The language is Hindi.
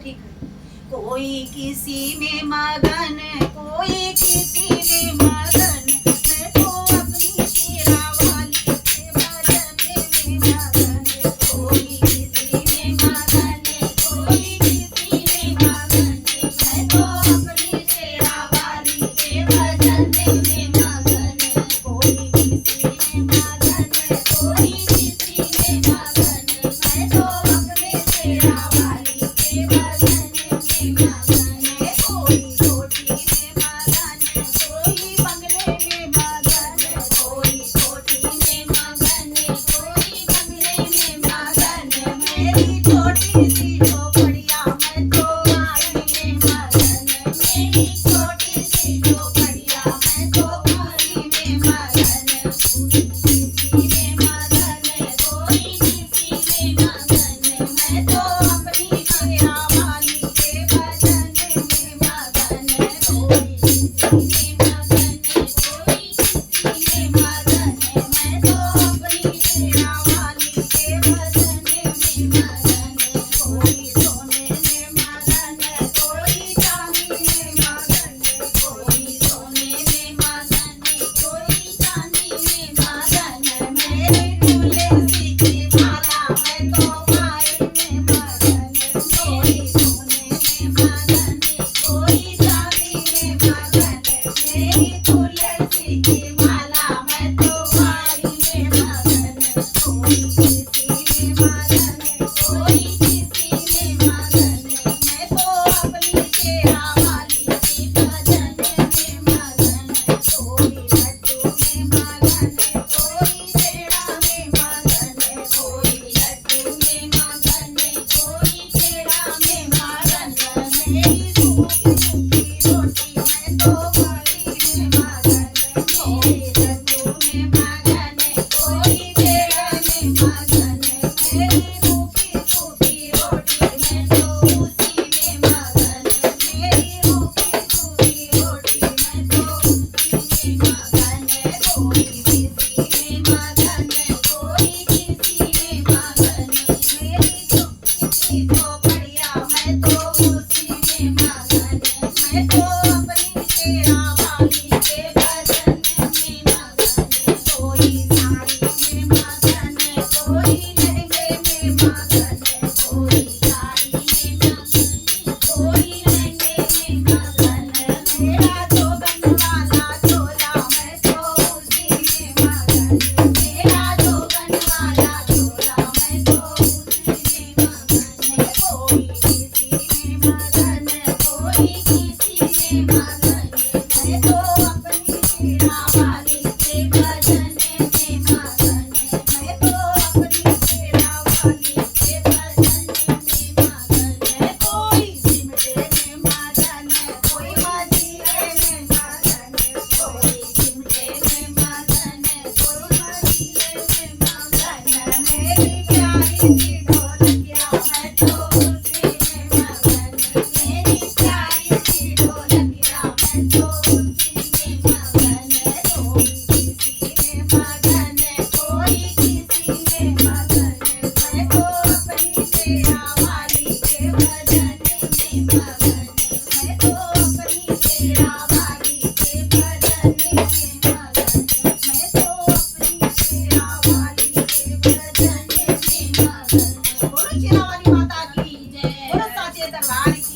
ठीक है। कोई किसी में मगन, कोई किसी में मगन, मैं तो अपनी शेरा वाली के भजन में मगन। कोई किसी में मगन, कोई किसी में मगन, मैं तो अपनी शेरा वाली के भजन में मगन। कोई किसी में मगन, कोई किसी में मगन, मैं तो अपने शेरा वाली के भजन में मगन। कोई कोठी में मगन, कोई बंगले में मगन, कोई कोठी में मगन, कोई बंगले में मगन। मेरी छोटी सी झोपड़िया मैं तो आई में मगन। मेरी छोटी सी झोपड़िया मैं तो आई में मगन। कोई किसी में मगन, कोई किसी में मगन, मैं तो अपनी शेरा वाली के भजन में मगन। कोई किसी में मगन, कोई किसी में मगन, मैं तो अपनी शेरा वाली के भजन में मगन। कोई सोने में मगन, कोई चांदी में मगन, कोई सोने में मगन, कोई चांदी में मगन। मेरे तुलसी की माला मैं तो माई में मगन। कोई सोने में मगन, कोई चांदी में मगन, मेरी तुलसी की माला मैं तो माई में मगन। कोई किसी में मगन, कोई किसी में मगन, मैं तो अपनी शेरा वाली के भजन में मगन। कोई लड्डू में मगन, कोई पेड़ा में मगन, कोई लड्डू में मगन, कोई पेड़ा में मगन। मेरी सूखी सूखी रोटी मैं तो गली में मगन। कोई लड्डू में मगन, कोई पेड़ा में मगन, मेरी सूखी सूखी रोटी मैं तो उसी में मगन। मेरी सूखी सूखी रोटी मैं तो उसी में मगन। कोई किसी में मगन, कोई किसी में मगन, मेरी छोटी सी झोपड़िया मैं तो उसी में मगन। मैं तो अपनी शेरा वाली के भजन में मगन। कोई साड़ी में मगन, कोई लहंगे में मगन, कोई साड़ी में मगन, कोई लहंगे में मगन। मेरा जोबन वाला झोला मैं तो उसी में मगन। मेरा जोबन वाला झोला मैं तो उसी में मगन। कोई किसी में मगन, कोई किसी में मगन, मैं तो अपनी शेरा वाली के भजन में मगन। मैं तो अपनी शेरा वाली के भजन में मगन। कोई सिमटे में मगन, कोई मजीरे में मगन, कोई सिमटे में मगन, कोई मजीरे में मगन। मेरी प्यारी सी ढोलकिया मैं तो उसी में मगन। मेरी प्यारी सी ढोलकिया मैं तो उसी में मगन। कोई किसी में मगन, कोई किसी में मगन, मैं तो अपनी शेरा वाली के भजन में मगन। मैं तो अपनी शेरा वाली के भजन में मगन। मैं तो अपनी शेरा वाली के भजन में मगन। बोलो शेरा वाली माता की जय, बोलो साचे दरबार की।